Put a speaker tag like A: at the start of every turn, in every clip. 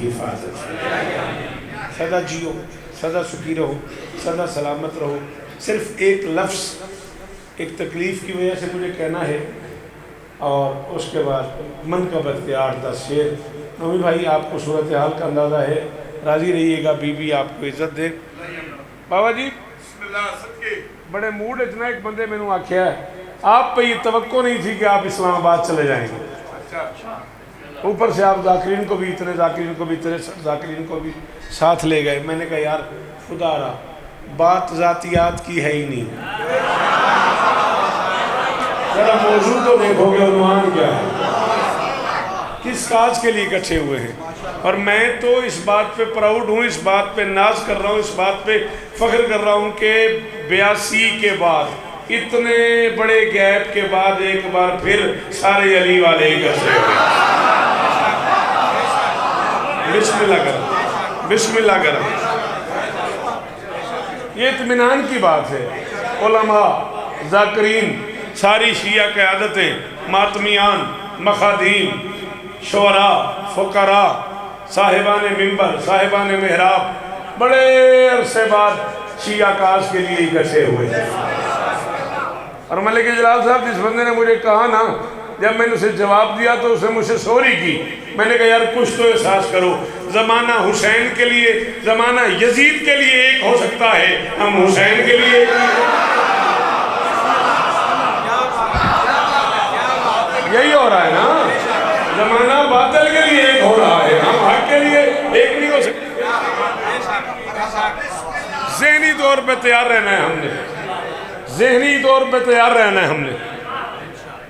A: کی حفاظت. سدا جیو, سدا سکھی رہو, سدا سلامت رہو. صرف ایک لفظ ایک تکلیف کی وجہ سے مجھے کہنا ہے اور اس کے بعد منقبت کے 8-10 شعر. نومی بھائی آپ کو صورتحال کا اندازہ ہے, راضی رہیے گا, بی بی آپ کو عزت دے. بابا جی بسم اللہ صدقے بڑے موڈ اتنا ایک بندے میں نے آکھیا ہے, آپ پہ یہ توقع نہیں تھی کہ آپ اسلام آباد چلے جائیں گے. اوپر سے آپ ذاکرین کو بھی اتنے ذاکرین کو بھی ساتھ لے گئے. میں نے کہا یار خدا را بات ذاتیات کی ہے ہی نہیں, ذرا موضوع تو دیکھو گے عنوان کیا ہے, کس کاج کے لیے اکٹھے ہوئے ہیں. اور میں تو اس بات پہ پراؤڈ ہوں, اس بات پہ ناز کر رہا ہوں, اس بات پہ فخر کر رہا ہوں کہ 82 کے بعد اتنے بڑے گیپ کے بعد ایک بار پھر سارے علی والے اکٹھے ہوئے. بسم اللہ کرم, بسم اللہ کرم. یہ اطمینان کی بات ہے. علماء, ذاکرین, ساری شیعہ قیادتیں, ماتمیان, مخادیم, شعراء, فقراء, صاحبان منبر, صاحبان محراب, بڑے عرصے بعد شیعہ کاج کے لیے اکٹھے ہوئے. اور ملک جلال صاحب جس بندے نے مجھے کہا نا, جب میں نے اسے جواب دیا تو اسے مجھ سے سوری کی. میں نے کہا یار کچھ تو احساس کرو, زمانہ حسین کے لیے, زمانہ یزید کے لیے ایک ہو سکتا ہے, ہم حسین کے لیے یہی ہو رہا ہے نا. زمانہ باطل کے لیے ایک ہو رہا ہے, ہم حق کے لیے ایک نہیں ہو سکتے. ذہنی طور پہ تیار رہنا ہے ہم نے, ذہنی طور پہ تیار رہنا ہے ہم نے.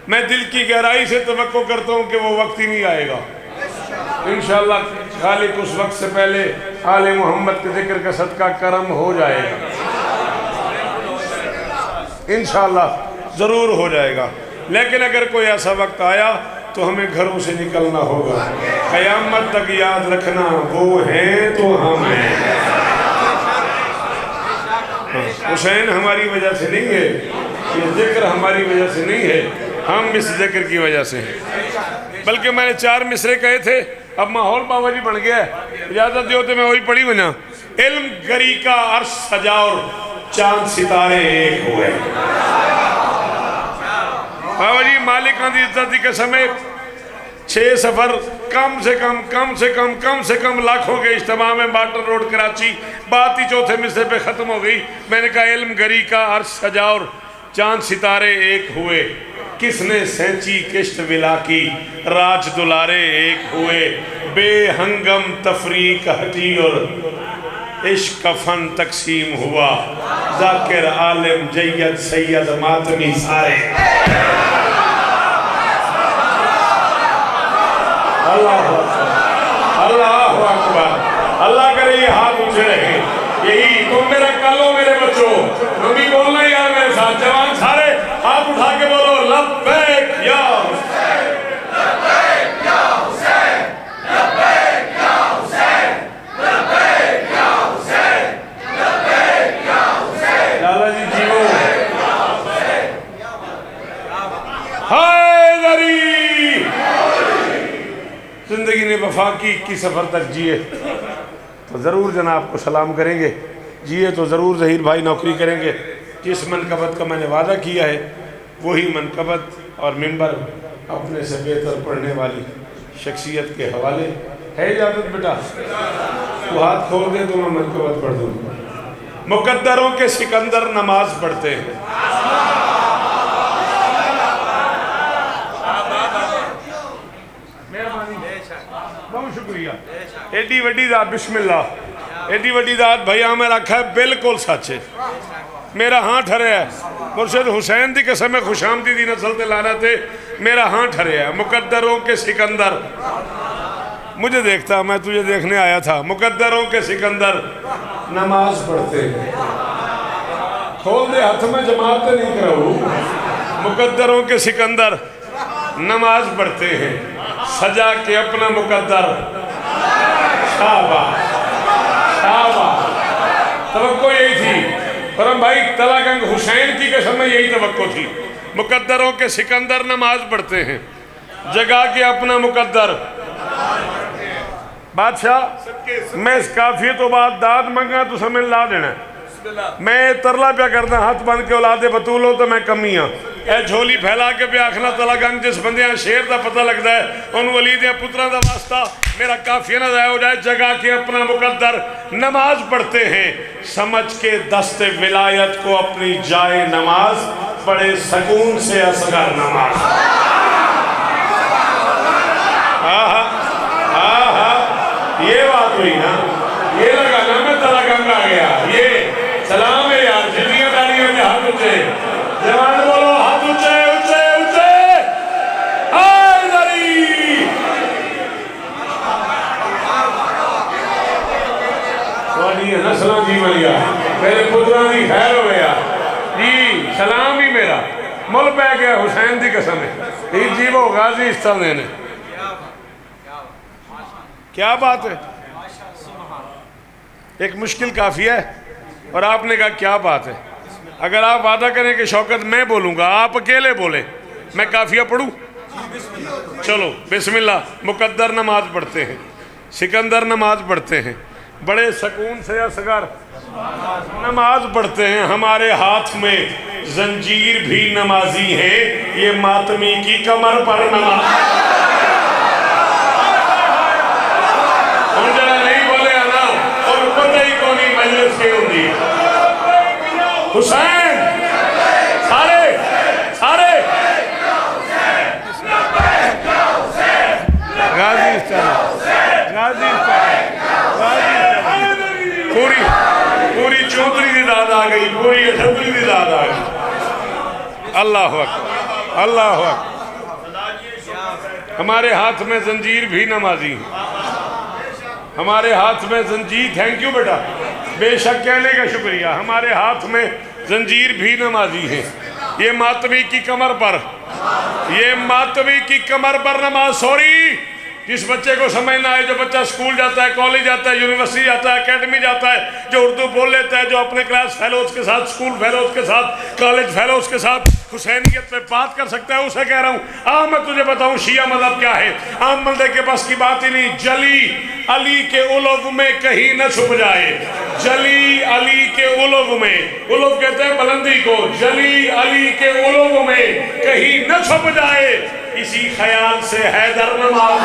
A: میں دل کی گہرائی سے توقع کرتا ہوں کہ وہ وقت ہی نہیں آئے گا انشاءاللہ. خالق اس وقت سے پہلے آل محمد کے ذکر کا صدقہ کرم ہو جائے گا انشاءاللہ, ضرور ہو جائے گا. لیکن اگر کوئی ایسا وقت آیا تو ہمیں گھروں سے نکلنا ہوگا. قیامت تک یاد رکھنا, وہ ہیں تو ہم ہیں. حسین ہماری وجہ سے نہیں ہے, یہ ذکر ہماری وجہ سے نہیں ہے, ہم اس ذکر کی وجہ سے ہیں. بلکہ میں نے 4 مصرے کہے تھے, اب ماحول بابا جی بن گیا ہے, اجازت دیو تو میں وہی پڑھی بنا. علم گری کا عرش سجا اور چاند ستارے ایک ہوئے. بابا جی مالکاں دی عزت دی قسم ہے, 6 سفر کم سے کم لاکھوں کے اجتماع میں باٹر روڈ کراچی, بات ہی چوتھے مصرے پہ ختم ہو گئی. میں نے کہا علم گری کا عرش سجا اور چاند ستارے ایک ہوئے, کس نے سینچی کشت ولا کی, راج دلارے ایک ہوئے. بے ہنگم تفریق ہٹی اور عشق کا فن تقسیم ہوا, ذاکر عالم جید سید ماتمی سارے. اللہ اکبر, اللہ کرے یہ ہاتھ اونچے رہے. یہی تم میرا کالو میرے بچوں, ہم بھی بولنا یار میرے ساتھ, جوان سارے ہاتھ اٹھا کے بولو لبیک یا حسین, لبیک یا حسین, لبیک یا حسین, لبیک یا حسین, لبیک یا حسین. لالا جی جیو, حیدری. زندگی نے وفا کی 21 سفر تک جیے تو ضرور جناب کو سلام کریں گے, جیے تو ضرور ظہیر بھائی نوکری کریں گے. جس منقبت کا میں نے وعدہ کیا ہے وہی منقبت اور منبر اپنے سے بہتر پڑھنے والی شخصیت کے حوالے ہے. اجازت بیٹا, تو ہاتھ کھول دے تو میں منقبت پڑھ دوں. مقدروں کے سکندر نماز پڑھتے ہیں. بہت شکریہ. ایڈی وڈی ذات, بسم اللہ, ایڈی وڈی ذات بھائی ہمیں رکھا ہے بالکل سچ ہے. میرا ہاں ٹھرے ہے, مرشد حسین دی قسم خوش آمدیدی نسل تے لانا تے, میرا ہاں ٹھرے ہے. مقدروں کے سکندر, مجھے دیکھتا, میں تجھے دیکھنے آیا تھا. مقدروں کے سکندر نماز پڑھتے ہیں. کھول دے ہاتھ میں جماعت نہیں کرو. مقدروں کے سکندر نماز پڑھتے ہیں, سجا کے اپنا مقدر. شاباش شاباش, توقع یہی تھی. فرم بھائی تلاکنگ حسین کی قسم میں یہی توقع تھی. مقدروں کے سکندر نماز پڑھتے ہیں, جگا کے اپنا مقدر. بادشاہ میں اس کافیے تو بعد داد منگا تو سمجھ لا دینا ہے. میں ترلا پیا کرنا ہاتھ بن کے اولاد بطول ہو تو میں کمی ہاں. اے جھولی پھیلا کے پہ آخنا تلا گنگ جس بندیاں شیر دا پتہ لگتا ہے ان ولیدیاں پترہ دا واسطہ میرا کافیہ نہ ضائع ہو جائے. جگہ کے اپنا مقدر نماز پڑھتے ہیں سمجھ کے دست ولایت کو اپنی جائے نماز بڑے سکون سے اصغر نماز. یہ بات ہوئی نا, یہ لگا نا میں تلا گنگ آ گیا. یہ سلام ہے یار, جتنیاں داڑیاں میں ہاتھ اچھے جوان بولو, ہاتھ اچھے اچھے اچھے. ہائے ذری تھوڑی نسلہ جی ملیا میرے پتران دی خیر ہو گیا جی. سلام ہی میرا مل پہ گیا حسین دی قسم ہے. یہ جیب و غازی اس طرح دینے. کیا بات ہے, ایک مشکل کافیہ ہے اور آپ نے کہا کیا بات ہے. اگر آپ وعدہ کریں کہ شوکت میں بولوں گا, آپ اکیلے بولیں, میں کافیہ پڑھوں. چلو بسم اللہ. مقدر نماز پڑھتے ہیں, سکندر نماز پڑھتے ہیں, بڑے سکون سے اصغر نماز پڑھتے ہیں. ہمارے ہاتھ میں زنجیر بھی نمازی ہیں, یہ ماتمی کی کمر پر نماز. ہم جنہ نہیں بولے آنا اور پتہ ہی کونی مجلس کے ہوں دی. حسین سارے سارے غازی غازی پوری پوری چودری دی داد آ گئی, پوری اٹھتری دی داد آ گئی. اللہ اکبر اللہ اکبر. ہمارے ہاتھ میں زنجیر بھی نمازی ہیں, ہمارے ہاتھ میں زنجیر. تھینک یو بیٹا, بے شک کہنے کا شکریہ. ہمارے ہاتھ میں زنجیر بھی نمازی ہیں. یہ ماتمی کی کمر پر, یہ ماتمی کی کمر پر نماز. سوری جس بچے کو سمجھنا ہے, جو بچہ سکول جاتا ہے, کالج جاتا ہے, یونیورسٹی جاتا ہے, اکیڈمی جاتا ہے, جو اردو بول لیتا ہے, جو اپنے کلاس فیلوز کے ساتھ, سکول فیلوز کے ساتھ, کالج فیلوز کے ساتھ حسینیت پہ بات کر سکتا ہے, اسے کہہ رہا ہوں میں تجھے بتاؤں شیعہ مذہب کیا ہے. عام بندے کے پاس کی بات ہی نہیں. جلی علی کے علو میں کہیں نہ چھپ جائے, جلی علی کے علو میں, علو کہتے ہیں بلندی کو, جلی علی کے علو میں کہیں نہ چھپ جائے, اسی خیال سے حیدر نماز.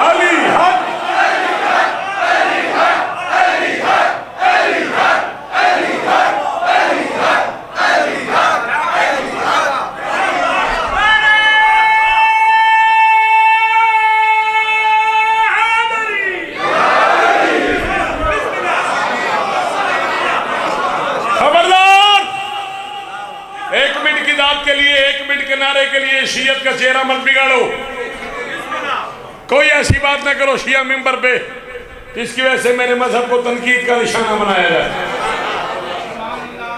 A: علی حق نعرے کے لیے شیعت کا چہرہ مت بگاڑو. کوئی ایسی بات نہ کرو شیعہ ممبر پہ جس کی وجہ سے میرے مذہب کو تنقید کا نشانہ بنایا جائے.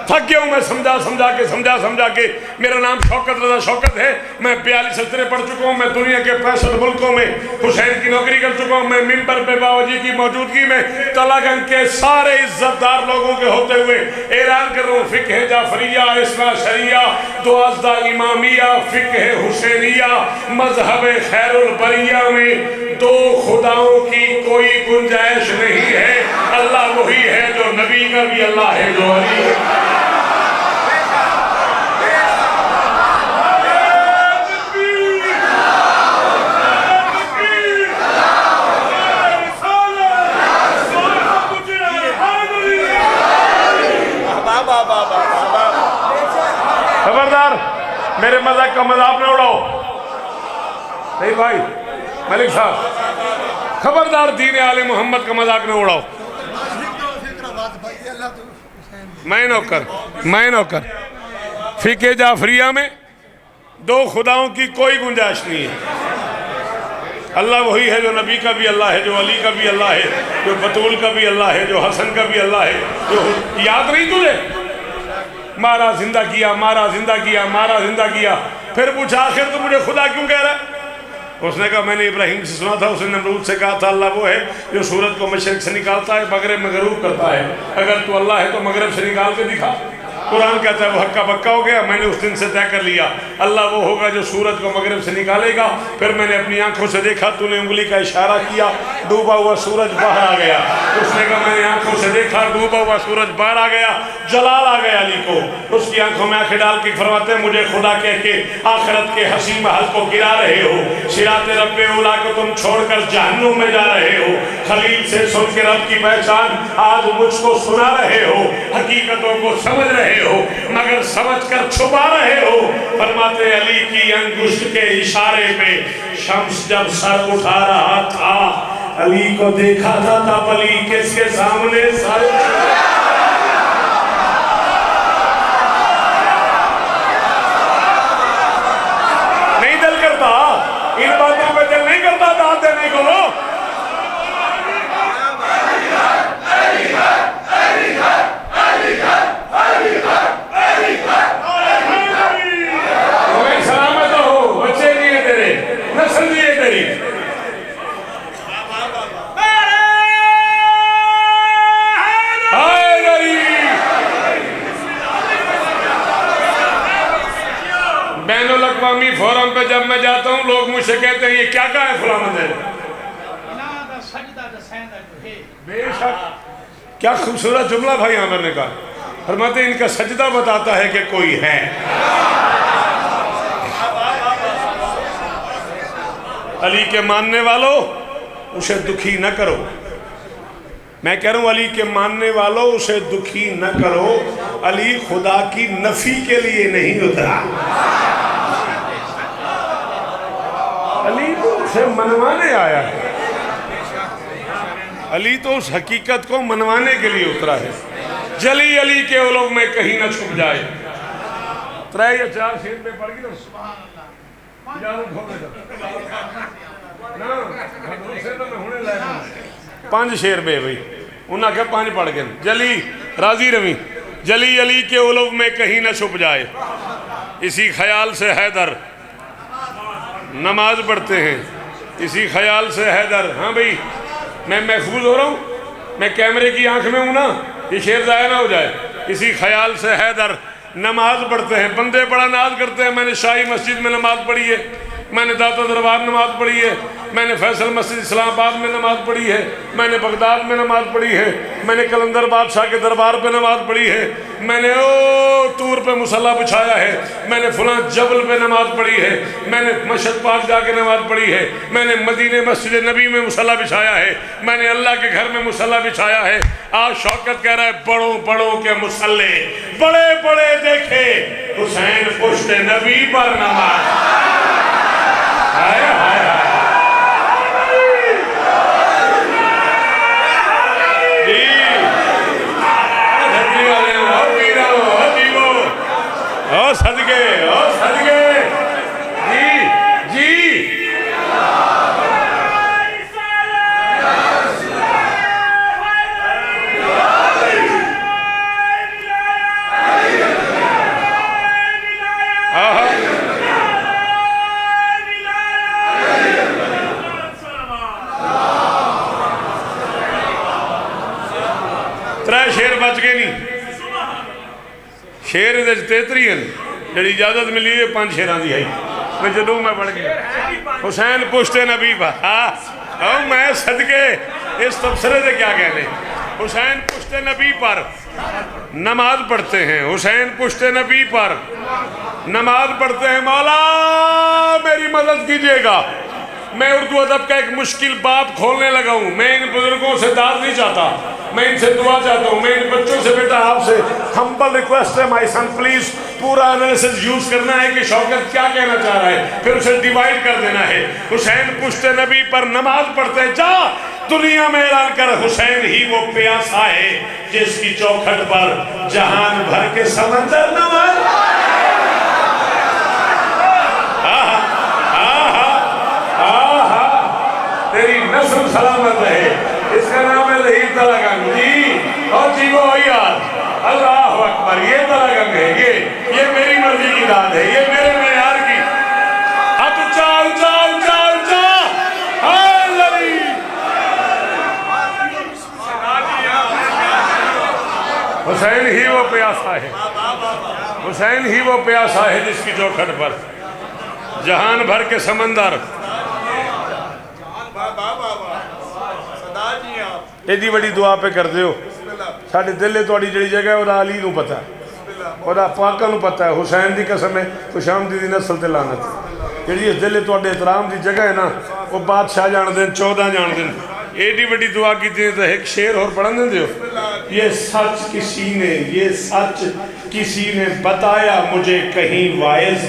A: تھک گیا ہوں میں سمجھا کے. میرا نام شوکت رضا شوکت ہے. میں 42 سلطنتیں پڑھ چکا ہوں. میں دنیا کے 65 ملکوں میں حسین کی نوکری کر چکا ہوں. میں ممبر پہ بابا جی کی موجودگی میں تلا گنگ کے سارے عزت دار لوگوں کے ہوتے ہوئے اعلان کر رہا ہوں, فقہ جعفریہ, اصلاح شریعہ, دوازدہ امامیہ, فقہ حسینیہ, مذہب خیر البریہ میں دو خداؤں کی کوئی گنجائش نہیں ہے. اللہ وہی ہے جو نبی کا بھی اللہ ہے جو علی ہے. خبردار میرے مذہب کا مذاق نہ اڑاؤ. نہیں بھائی ملک صاحب, خبردار دین آل محمد کا مذاق نہ اڑاؤ. میں نوکر فقہ جعفریہ میں دو خداؤں کی کوئی گنجائش نہیں ہے. اللہ وہی ہے جو نبی کا بھی اللہ ہے, جو علی کا بھی اللہ ہے, جو بطول کا بھی اللہ ہے, جو حسن کا بھی اللہ ہے. جو یاد نہیں تجھے مارا زندہ کیا, مارا زندہ کیا, مارا زندہ کیا. پھر پوچھا آخر تو مجھے خدا کیوں کہہ رہا ہے؟ اس نے کہا میں نے ابراہیم سے سنا تھا, اس نے نمرود سے کہا تھا اللہ وہ ہے جو سورج کو مشرق سے نکالتا ہے مغرب میں غروب کرتا ہے. اگر تو اللہ ہے تو مغرب سے نکال کے دکھا. قرآن کہتا ہے وہ ہکا بکا ہو گیا. میں نے اس دن سے طے کر لیا اللہ وہ ہوگا جو سورج کو مغرب سے نکالے گا. پھر میں نے اپنی آنکھوں سے دیکھا تو نے انگلی کا اشارہ کیا, ڈوبا ہوا سورج باہر آ گیا. اس نے کہا میں نے آنکھوں سے دیکھا ڈوبا ہوا سورج باہر آ گیا. جلال آ گیا علی کو. اس کی آنکھوں میں آنکھیں ڈال کے فرماتے ہیں مجھے خدا کہہ کے آخرت کے حسین محل کو گرا رہے ہو, صراط رب اولا کو تم چھوڑ کر جہنم میں جا رہے ہو, خلیل سے سن کے رب کی پہچان آج مجھ کو سنا رہے ہو, حقیقتوں کو سمجھ رہے ہو مگر سمجھ کر چھپا رہے ہو. فرماتے علی کی انگشت کے اشارے پہ شمس جب سر اٹھا رہا تھا علی کو دیکھا تھا تب علی کس کے سامنے سر نہیں دل کرتا, ان باتوں پہ دل نہیں کرتا داد دینے کو. بین الاقوامی فورم پہ جب میں جاتا ہوں لوگ مجھ سے کہتے ہیں یہ کیا کہا ہے فلاں مندر. بے شک کیا خوبصورت جملہ بھائی عامر نے کہا. فرماتے ہیں ان کا سجدہ بتاتا ہے کہ کوئی ہے. علی کے ماننے والوں اسے دکھی نہ کرو. میں کہہ رہا ہوں علی کے ماننے والوں اسے دکھی نہ کرو. علی خدا کی نفی کے لیے نہیں اترا, علی تو اسے منوانے آیا ہے. علی تو اس حقیقت کو منوانے کے لیے اترا ہے. جلی علی کے علوم میں کہیں نہ چھپ جائے. 3 یا 4 شیر میں پڑھ گی نا اجازت ہو گئے 5 شیر بے بھئی انہاں کہا 5 پڑھ گئے. جلی راضی روی جلی علی کے علوم میں کہیں نہ چھپ جائے, اسی خیال سے حیدر نماز پڑھتے ہیں, اسی خیال سے حیدر. ہاں بھئی میں محفوظ ہو رہا ہوں, میں کیمرے کی آنکھ میں ہوں نا, یہ شیر ضائع نہ ہو جائے. اسی خیال سے حیدر نماز پڑھتے ہیں. بندے بڑا ناز کرتے ہیں میں نے شاہی مسجد میں نماز پڑھی ہے, میں نے داتا دربار نماز پڑھی ہے, میں نے فیصل مسجد اسلام آباد میں نماز پڑھی ہے, میں نے بغداد میں نماز پڑھی ہے, میں نے قلندر بادشاہ کے دربار پہ نماز پڑھی ہے, میں نے طور پہ مصلی بچھایا ہے, میں نے فلاں جبل پہ نماز پڑھی ہے, میں نے مشہد پاک جا کے نماز پڑھی ہے, میں نے مدینہ مسجد نبی میں مصلی بچھایا ہے, میں نے اللہ کے گھر میں مصلی بچھایا ہے. آج شوکت کہہ رہا ہے بڑوں بڑوں کے مصلی بڑے بڑے دیکھے حسین پشت نبی پر نماز. ہائے ہائے او صدقے جی جی ترے شیر بچ گئے نہیں, شیر دے 33 ہیں جڑی اجازت ملی ہے 5 شیران دی ہے. میں جدوں میں پڑھ گیا حسین پشت نبی پر. ہاں میں صدقے اس تبصرے سے کیا کہنے. حسین پشت نبی پر نماز پڑھتے ہیں, حسین پشت نبی پر نماز پڑھتے ہیں. مولا میری مدد کیجئے گا, میں اردو ادب کا ایک مشکل باب کھولنے لگا ہوں. میں ان بزرگوں سے داد نہیں چاہتا, میں ان سے دعا چاہتا ہوں. میں ان بچوں سے بیٹا آپ سے ہمبل ریکویسٹ ہے مائی سن پلیز پورا انالیسس یوز کرنا ہے کہ شوکت کیا کہنا چاہ رہا ہے, پھر اسے ڈیوائیڈ کر دینا ہے. حسین پشت نبی پر نماز پڑھتے ہیں. جا دنیا میں اعلان کر حسین ہی وہ پیاسا ہے جس کی چوکھٹ پر جہان بھر کے سمندر نماز. تیری نسل سلامت رہے. اس کا نام ہے ظہیر تلہ گنگ. جی اور جی وہ یار اللہ اکبر. یہ تلہ گنگ ہے, یہ میری مرضی کی داد ہے, یہ میرے معیار کی. اب چال چال چال چال ہالری حسین ہی وہ پیاسا ہے. حسین ہی وہ پیاسا ہے جس کی چوکھٹ پر جہان بھر کے سمندر ایڈی بڑی دعا پہ کر دیو ساڑھے دلے تو اڑی جڑی جگہ ہے اور علی نو پتا ہے اور پاکہ نو پتا ہے حسین دی قسم ہے خوش آمدید دی نسل تے لعنت جڑی اس دلے تو اڑے احترام دی جگہ ہے نا وہ بادشاہ جان دیں 14 جان دیں ایڈی بڑی دعا کی تھی تو ایک شعر اور پڑھن دیں دیو یہ سچ کسی نے بتایا مجھے کہیں وائز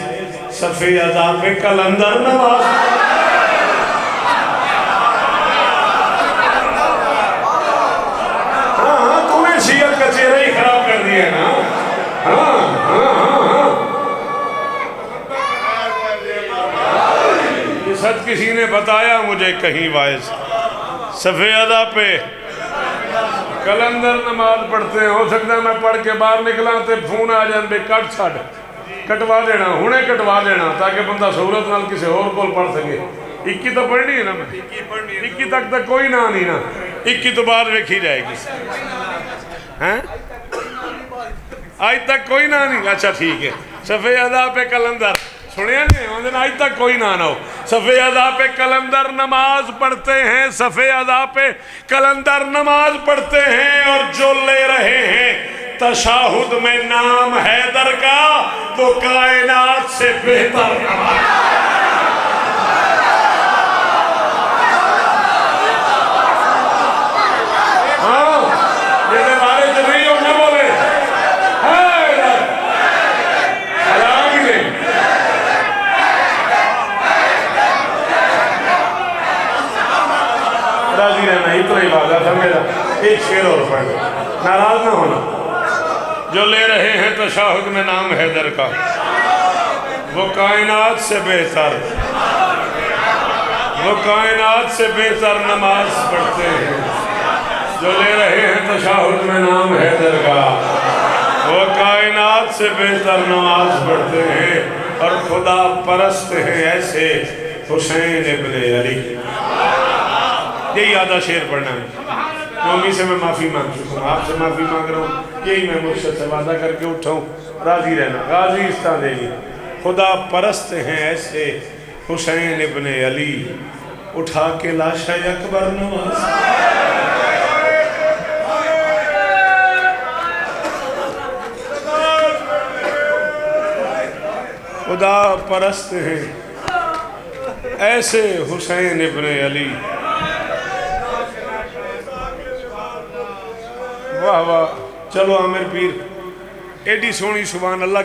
A: صفحہ ادا پہ کلندر نواز تمہیں شیعت کا چہرہ ہی خراب کر دیا نا یہ سچ کسی نے بتایا مجھے کہیں وائز صفحہ ادا پہ کلندر نماز پڑھتے ہیں ہو سکتا ہے میں پڑھ کے باہر نکلا تے فون آ جان بے کٹ چھڑ کٹوا دینا ہنے کٹوا دینا تاکہ بندہ سہولت نال کسی اور کول پڑھ سکے 21 تو پڑھنی ہے نا میں 21 تک کوئی نہ آنی نا 21 تو بعد ویکھی جائے گی آج تک کوئی نہ آنی اچھا ٹھیک ہے صفحہ ادا پہ کلندر سنیا نہیں آج تک کوئی نہ آنا ہو صفحہ ادا پہ کلندر نماز پڑھتے ہیں صفحہ ادا پہ کلندر نماز پڑھتے ہیں اور جو لے رہے ہیں تشاہد میں نام حیدر کا وہ کائنات سے بہتر ہاں یہ دے بارے جنہی ہو نہ بولے راضی رہنا اتنا ہی بات ہے میرا ایک شعر اور پڑھ ناراض نہ ہونا جو لے رہے ہیں تشاہد میں نام حیدر کا وہ کائنات سے بہتر نماز پڑھتے ہیں جو لے رہے ہیں تشاہد میں نام حیدر کا وہ کائنات سے بہتر نماز پڑھتے ہیں اور خدا پرست ہیں ایسے حسین ابن علی یہی آدھا شعر پڑھنا ہے نومی سے میں معافی مانگ چکا ہوں آپ سے معافی مانگ رہا ہوں یہی میں مرشد سے وعدہ کر کے اٹھاؤں راضی رہنا غازی استان دے گی خدا پرست ہیں ایسے حسین ابن علی اٹھا کے لاشا اکبر نواز خدا پرست ہیں ایسے حسین ابن علی واہ واہ چلو عامر پیر ایڈی سونی سبحان اللہ